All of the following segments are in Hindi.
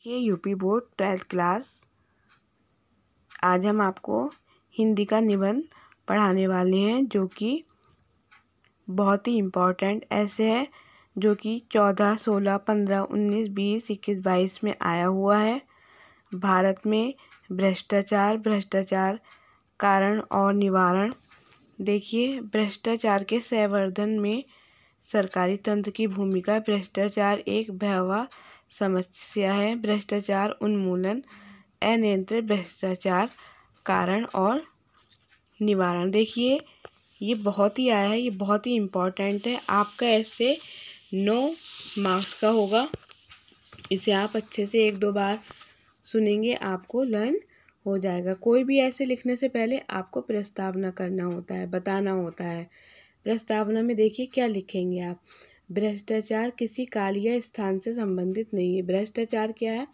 ये यूपी बोर्ड 12th क्लास। आज हम आपको हिंदी का निबंध पढ़ाने वाले हैं जो कि बहुत ही इम्पोर्टेंट ऐसे है जो कि 14, 16, 15, 19, 20, 21, 22 में आया हुआ है। भारत में भ्रष्टाचार कारण और निवारण। देखिए, भ्रष्टाचार के संवर्धन में सरकारी तंत्र की भूमिका। भ्रष्टाचार एक भयावह समस्या है। भ्रष्टाचार उन्मूलन, अनियंत्रित भ्रष्टाचार कारण और निवारण। देखिए, ये बहुत ही आया है, ये बहुत ही इम्पोर्टेंट है। आपका ऐसे 9 मार्क्स का होगा। इसे आप अच्छे से 1-2 बार सुनेंगे, आपको लर्न हो जाएगा। कोई भी ऐसे लिखने से पहले आपको प्रस्तावना करना होता है, बताना होता है। प्रस्तावना में देखिए क्या लिखेंगे आप। भ्रष्टाचार किसी काल या स्थान से संबंधित नहीं है। भ्रष्टाचार क्या है?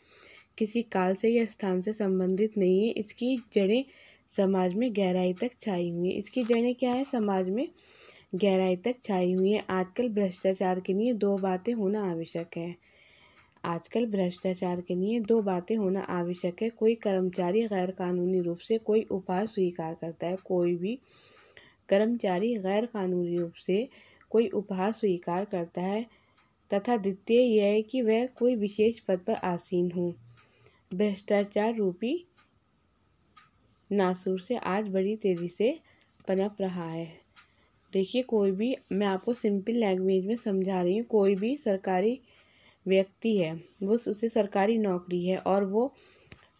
किसी काल से या स्थान से संबंधित नहीं है। इसकी जड़ें समाज में गहराई तक छाई हुई है। इसकी जड़ें क्या है? समाज में गहराई तक छाई हुई है। आजकल भ्रष्टाचार के लिए 2 बातें होना आवश्यक है। आजकल भ्रष्टाचार के लिए 2 बातें होना आवश्यक है। कोई कर्मचारी गैर कानूनी रूप से कोई उपहार स्वीकार करता है। कोई भी कर्मचारी गैर कानूनी रूप से कोई उपहार स्वीकार करता है। तथा द्वितीय यह है कि वह कोई विशेष पद पर आसीन हो। भ्रष्टाचार रूपी नासूर से आज बड़ी तेजी से पनप रहा है। देखिए, कोई भी, मैं आपको सिंपल लैंग्वेज में समझा रही हूँ। कोई भी सरकारी व्यक्ति है, वो उसे सरकारी नौकरी है और वो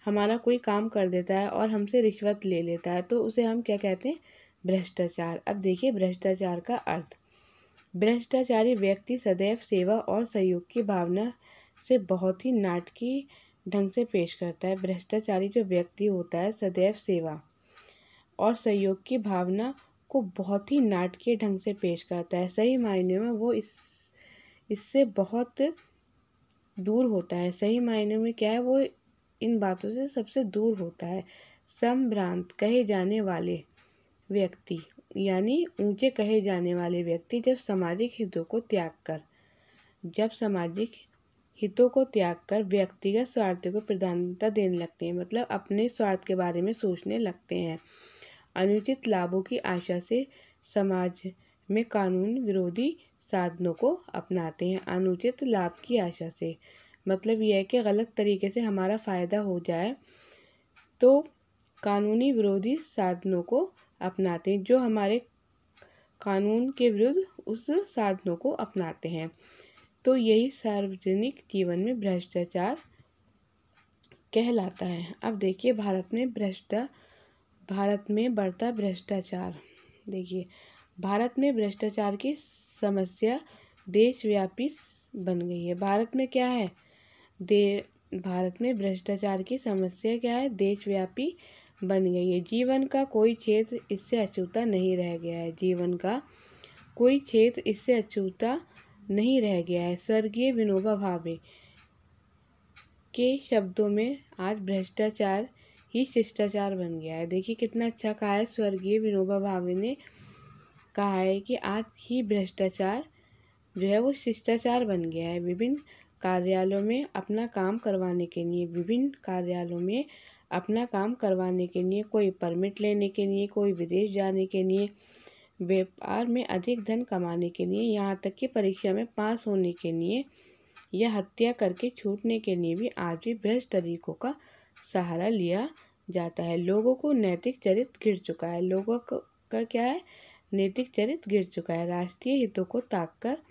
हमारा कोई काम कर देता है और हमसे रिश्वत ले लेता है, तो उसे हम क्या कहते हैं? भ्रष्टाचार। अब देखिए भ्रष्टाचार का अर्थ। भ्रष्टाचारी व्यक्ति सदैव सेवा और सहयोग की भावना से बहुत ही नाटकीय ढंग से पेश करता है। भ्रष्टाचारी जो व्यक्ति होता है सदैव सेवा और सहयोग की भावना को बहुत ही नाटकीय ढंग से पेश करता है। सही मायने में वो इससे बहुत दूर होता है। सही मायने में क्या है? वो इन बातों से सबसे दूर होता है। संभ्रांत कहे जाने वाले व्यक्ति, यानी ऊंचे कहे जाने वाले व्यक्ति जब सामाजिक हितों को त्याग कर व्यक्तिगत स्वार्थ को प्राधान्यता देने लगते हैं, मतलब अपने स्वार्थ के बारे में सोचने लगते हैं। अनुचित लाभों की आशा से समाज में कानून विरोधी साधनों को अपनाते हैं। अनुचित लाभ की आशा से मतलब यह है कि गलत तरीके से हमारा फ़ायदा हो जाए तो कानूनी विरोधी साधनों को अपनाते हैं, जो हमारे कानून के विरुद्ध उस साधनों को अपनाते हैं। तो यही सार्वजनिक जीवन में भ्रष्टाचार कहलाता है। अब देखिए, भारत में बढ़ता भ्रष्टाचार। देखिए, भारत में भ्रष्टाचार की समस्या देशव्यापी बन गई है। भारत में क्या है? भारत में भ्रष्टाचार की समस्या क्या है? देशव्यापी बन गई है। जीवन का कोई क्षेत्र इससे अछूता नहीं रह गया है। जीवन का कोई क्षेत्र इससे अछूता नहीं रह गया है। स्वर्गीय विनोबा भावे के शब्दों में आज भ्रष्टाचार ही शिष्टाचार बन गया है। देखिए कितना अच्छा कहा है। स्वर्गीय विनोबा भावे ने कहा है कि आज ही भ्रष्टाचार जो है वो शिष्टाचार बन गया है। विभिन्न कार्यालयों में अपना काम करवाने के लिए, कोई परमिट लेने के लिए, कोई विदेश जाने के लिए, व्यापार में अधिक धन कमाने के लिए, यहाँ तक कि परीक्षा में पास होने के लिए या हत्या करके छूटने के लिए भी आज भी भ्रष्ट तरीकों का सहारा लिया जाता है। लोगों को नैतिक चरित्र गिर चुका है। लोगों का क्या है? नैतिक चरित्र गिर चुका है। राष्ट्रीय हितों को त्याग कर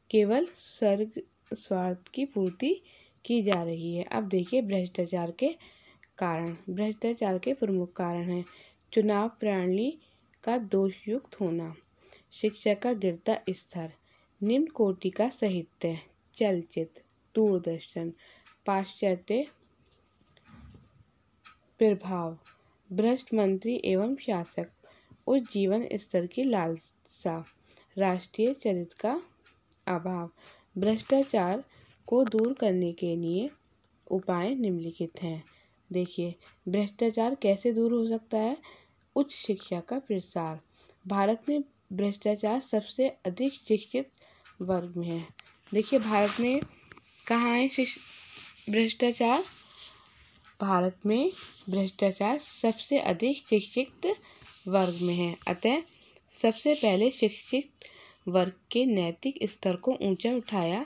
केवल स्वार्थ की पूर्ति की जा रही है। अब देखिए भ्रष्टाचार के कारण। भ्रष्टाचार के प्रमुख कारण हैं: चुनाव प्रणाली का दोषयुक्त होना, शिक्षा का गिरता स्तर, निम्न कोटि का साहित्य, चलचित्र, दूरदर्शन, पाश्चात्य प्रभाव, भ्रष्ट मंत्री एवं शासक, उच्च जीवन स्तर की लालसा, राष्ट्रीय चरित्र का अभाव। भ्रष्टाचार को दूर करने के लिए उपाय निम्नलिखित हैं। देखिए, भ्रष्टाचार कैसे दूर हो सकता है? उच्च शिक्षा का प्रसार। भारत में भ्रष्टाचार सबसे अधिक शिक्षित वर्ग में है। देखिए, भारत में कहाँ है भ्रष्टाचार भारत में भ्रष्टाचार सबसे अधिक शिक्षित वर्ग में है। अतः सबसे पहले शिक्षित वर्ग के नैतिक स्तर को ऊंचा उठाया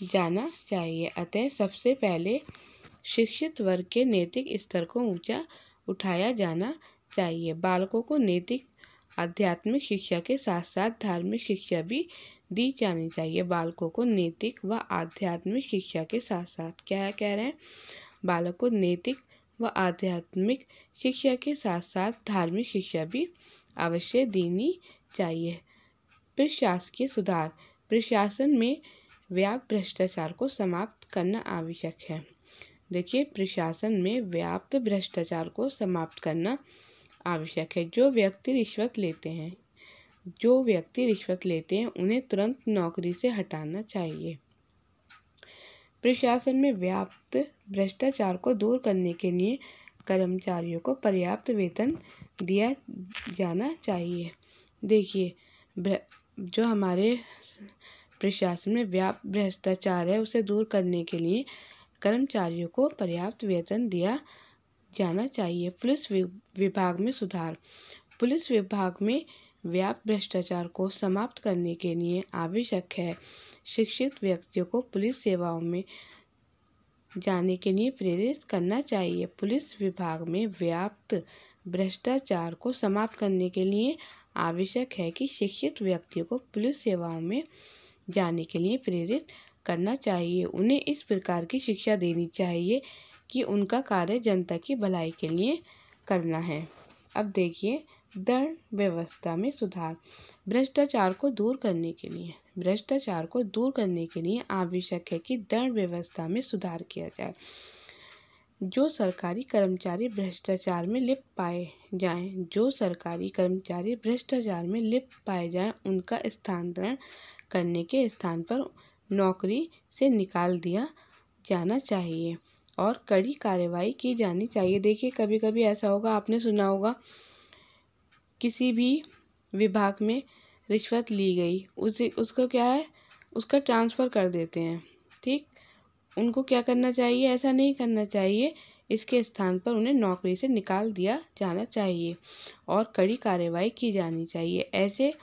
जाना चाहिए। अतः सबसे पहले शिक्षित वर्ग के नैतिक स्तर को ऊंचा उठाया जाना चाहिए। बालकों को नैतिक आध्यात्मिक शिक्षा के साथ साथ धार्मिक शिक्षा भी दी जानी चाहिए। बालकों को नैतिक व आध्यात्मिक शिक्षा के साथ साथ क्या कह रहे हैं, बालक को नैतिक व आध्यात्मिक शिक्षा के साथ साथ धार्मिक शिक्षा भी अवश्य देनी चाहिए। प्रशासकीय सुधार, प्रशासन में व्याप्त भ्रष्टाचार को समाप्त करना आवश्यक है। देखिए, प्रशासन में व्याप्त भ्रष्टाचार को समाप्त करना आवश्यक है। जो व्यक्ति रिश्वत लेते हैं उन्हें तुरंत नौकरी से हटाना चाहिए। प्रशासन में व्याप्त भ्रष्टाचार को दूर करने के लिए कर्मचारियों को पर्याप्त वेतन दिया जाना चाहिए। देखिए, जो हमारे प्रशासन में व्याप्त भ्रष्टाचार है उसे दूर करने के लिए कर्मचारियों को पर्याप्त वेतन दिया जाना चाहिए। पुलिस विभाग में सुधार, पुलिस विभाग में व्याप्त भ्रष्टाचार को समाप्त करने के लिए आवश्यक है शिक्षित व्यक्तियों को पुलिस सेवाओं में जाने के लिए प्रेरित करना चाहिए। पुलिस विभाग में व्याप्त भ्रष्टाचार को समाप्त करने के लिए आवश्यक है कि शिक्षित व्यक्तियों को पुलिस सेवाओं में जाने के लिए प्रेरित करना चाहिए। उन्हें इस प्रकार की शिक्षा देनी चाहिए कि उनका कार्य जनता की भलाई के लिए करना है। अब देखिए, दंड व्यवस्था में सुधार, भ्रष्टाचार को दूर करने के लिए आवश्यक है कि दंड व्यवस्था में सुधार किया जाए। जो सरकारी कर्मचारी भ्रष्टाचार में लिप्त पाए जाएं, उनका स्थानांतरण करने के स्थान पर नौकरी से निकाल दिया जाना चाहिए और कड़ी कार्रवाई की जानी चाहिए। देखिए, कभी कभी ऐसा होगा, आपने सुना होगा, किसी भी विभाग में रिश्वत ली गई, उसको क्या है, उसका ट्रांसफ़र कर देते हैं। ठीक, उनको क्या करना चाहिए, ऐसा नहीं करना चाहिए। इसके स्थान पर उन्हें नौकरी से निकाल दिया जाना चाहिए और कड़ी कार्रवाई की जानी चाहिए। ऐसे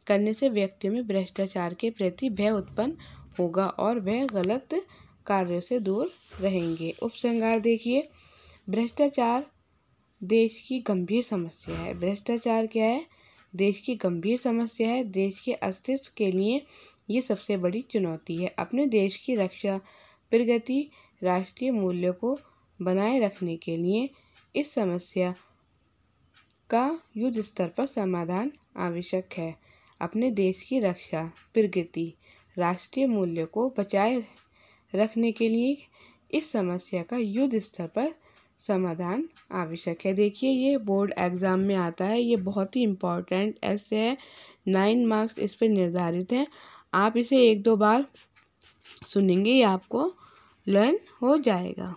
करने से व्यक्तियों में भ्रष्टाचार के प्रति भय उत्पन्न होगा और वह गलत कार्यों से दूर रहेंगे। उपसंहार देखिए, भ्रष्टाचार देश की गंभीर समस्या है। भ्रष्टाचार क्या है, देश की गंभीर समस्या है। देश के अस्तित्व के लिए ये सबसे बड़ी चुनौती है। अपने देश की रक्षा, प्रगति, राष्ट्रीय मूल्यों को बनाए रखने के लिए इस समस्या का युद्ध स्तर पर समाधान आवश्यक है। अपने देश की रक्षा, प्रगति, राष्ट्रीय मूल्यों को बचाए रखने के लिए इस समस्या का युद्ध स्तर पर समाधान आवश्यक है। देखिए, ये बोर्ड एग्ज़ाम में आता है, ये बहुत ही इम्पोर्टेंट ऐसे है, 9 मार्क्स इस पर निर्धारित हैं। आप इसे 1-2 बार सुनेंगे, ये आपको लर्न हो जाएगा।